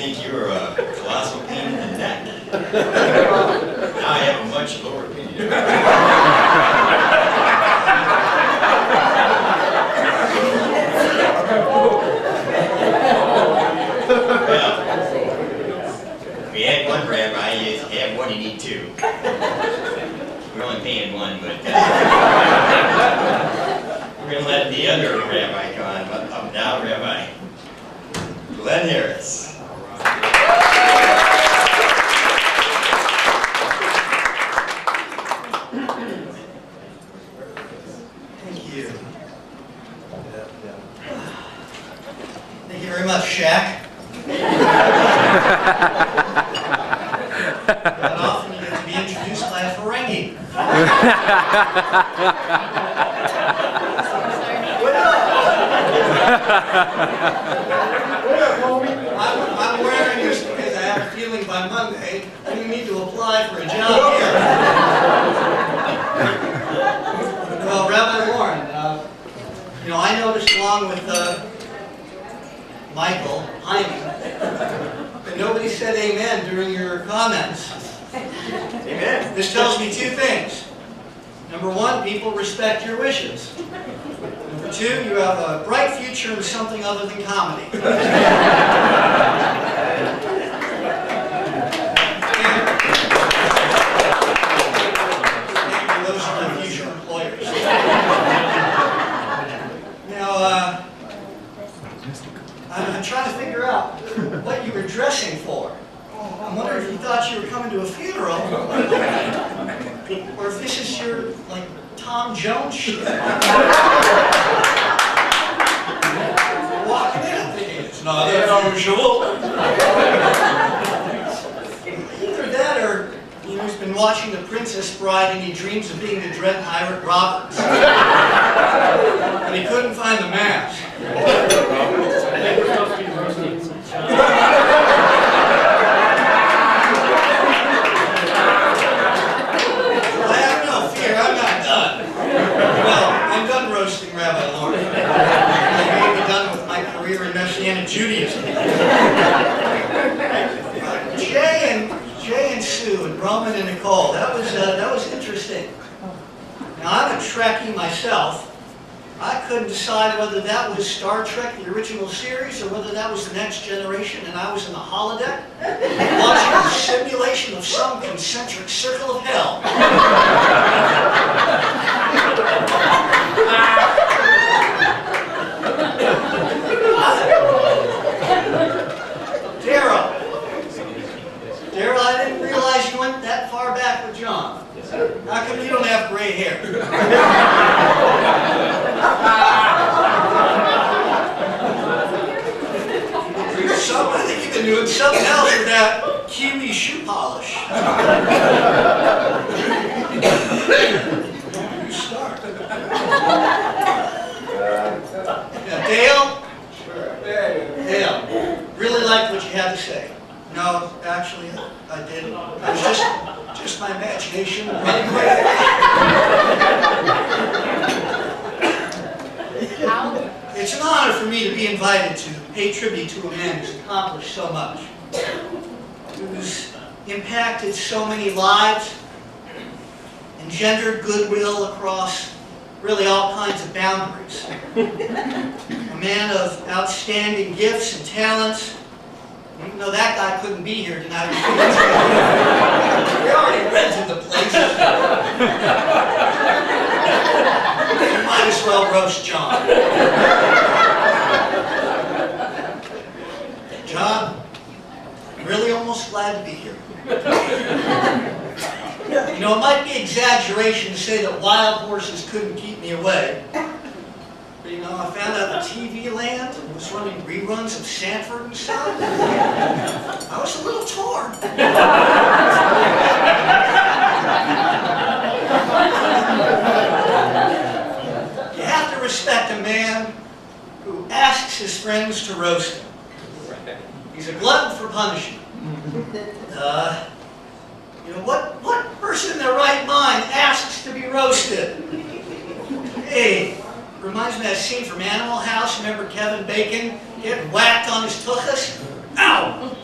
think you were a colossal pain in the neck. Now I have a much lower opinion. Well, we had one rabbi, you have one, you need two. We're only paying one, but we're going to let the other rabbi come on up now, Rabbi Glenn Harris. Thank you. Thank you very much, Shaq. Not often you get to be introduced by a Ferengi. I'm wearing this because I have a feeling by Monday I'm going to need to apply for a job here. Well, Rabbi Warren, I noticed along with Michael Hyman that nobody said amen during your comments. Amen. This tells me two things. Number one, people respect your wishes. Number two, you have a bright future in something other than comedy. And those are the future employers. Now, I'm trying to figure out what you were dressing for. I'm wondering if you thought you were coming to a funeral, or if this is your, like, Tom Jones shit. Walking in thinking it's not unusual. Either that or, he's been watching The Princess Bride and he dreams of being the dread pirate Roberts. And he couldn't find the mask. Rabbi Lord. I may be done with my career in Messianic Judaism. Jay and Sue and Roman and Nicole, that was interesting. Now I'm a Trekkie myself. I couldn't decide whether that was Star Trek, the original series, or whether that was The Next Generation, and I was in the holodeck watching a simulation of some concentric circle of hell. Daryl, I didn't realize you went that far back with John. How come you don't have gray hair? I think you've been doing something else with that kiwi shoe polish. You start. Now, Dale, really liked what you had to say. No, actually, I didn't. It was just my imagination running away. It's an honor for me to be invited to pay tribute to a man who's accomplished so much, who's impacted so many lives, engendered goodwill across really all kinds of boundaries. A man of outstanding gifts and talents. Even though that guy couldn't be here tonight, we already rented the place. You might as well roast John. John, I'm really almost glad to be here. It might be exaggeration to say that wild horses couldn't keep me away. But I found out that TV Land was running reruns of Sanford and Son. I was a little torn. You have to respect a man who asks his friends to roast him. He's a glutton for punishment. What person in their right mind asks to be roasted? Hey. Reminds me of that scene from Animal House. Remember Kevin Bacon getting whacked on his tuchus? Ow!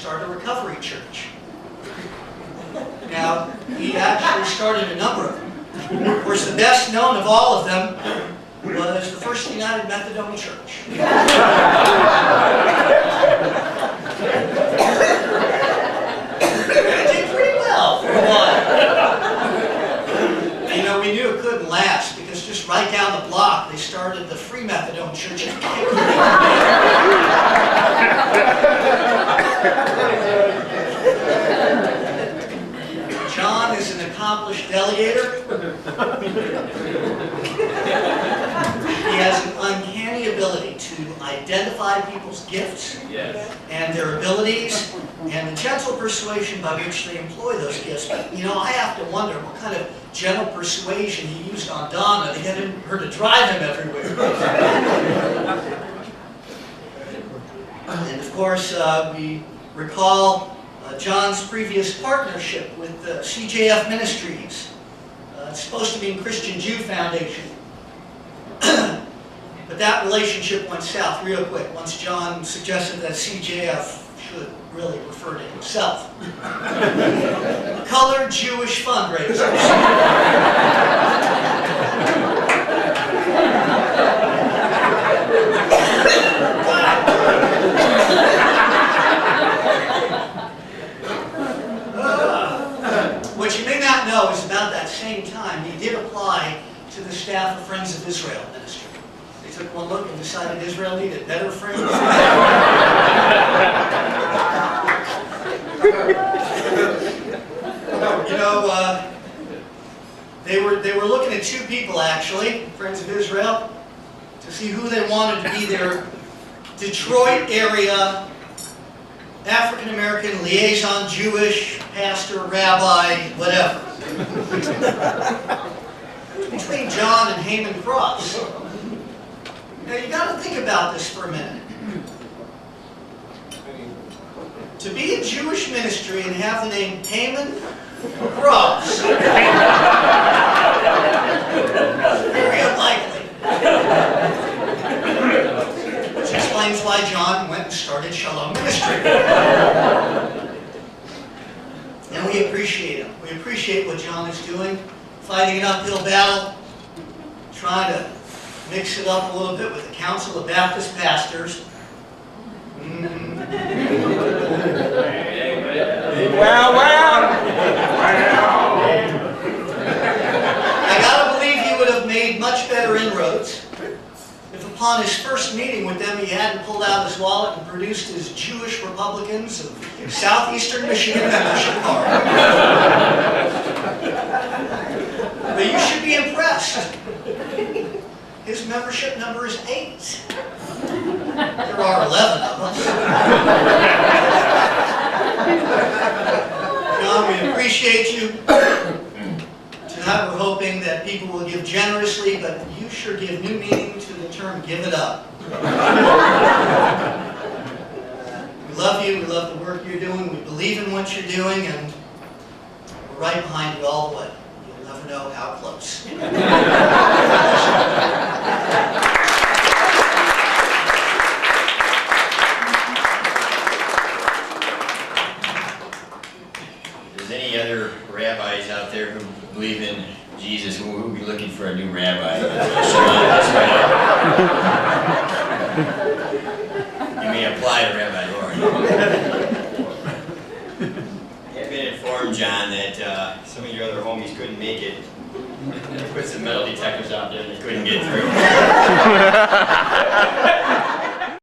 start a recovery church. Now, he actually started a number of them. Of course, the best known of all of them was the First United Methodist Church. It did pretty well for a while. You know, we knew it couldn't last because just right down the block they started the Free Methodist Church. John is an accomplished delegator. He has an uncanny ability to identify people's gifts and their abilities and the gentle persuasion by which they employ those gifts. But, you know, I have to wonder what kind of gentle persuasion he used on Donna to get her to drive him everywhere. And, of course, we recall John's previous partnership with CJF Ministries. It's supposed to be Christian Jew Foundation. But that relationship went south real quick once John suggested that CJF should really refer to himself. Colored Jewish fundraisers. What you may not know is about that same time he did apply to the staff of Friends of Israel ministry. They took one look and decided Israel needed better friends. You know, they were looking at two people actually, Friends of Israel, to see who they wanted to be their Detroit area African-American liaison, Jewish, pastor, rabbi, whatever. Between John and Haman Cross. Now you got to think about this for a minute. To be a Jewish ministry and have the name Haman Cross. Very unlikely. Which explains why John went and started Shalom Ministry. And we appreciate him. We appreciate what John is doing, fighting an uphill battle, trying to mix it up a little bit with the Council of Baptist Pastors. Wow, wow! I gotta believe he would have made much better inroads if upon his first meeting with them he hadn't pulled out his wallet and produced his Jewish Republicans of Southeastern Michigan membership card. But you should be impressed. His membership number is 8. There are 11 of us. John, we appreciate you. Tonight we're hoping that people will give generously, but you sure give new meaning to the term give it up. We love you, we love the work you're doing, we believe in what you're doing, and we're right behind you all the way. You'll never know how close. If there's any other rabbis out there who believe in Jesus, we'll be looking for a new rabbi. You may apply to Rabbi Lord. I've been informed, John, that some of your other homies couldn't make it. They put some metal detectors out there and they couldn't get through.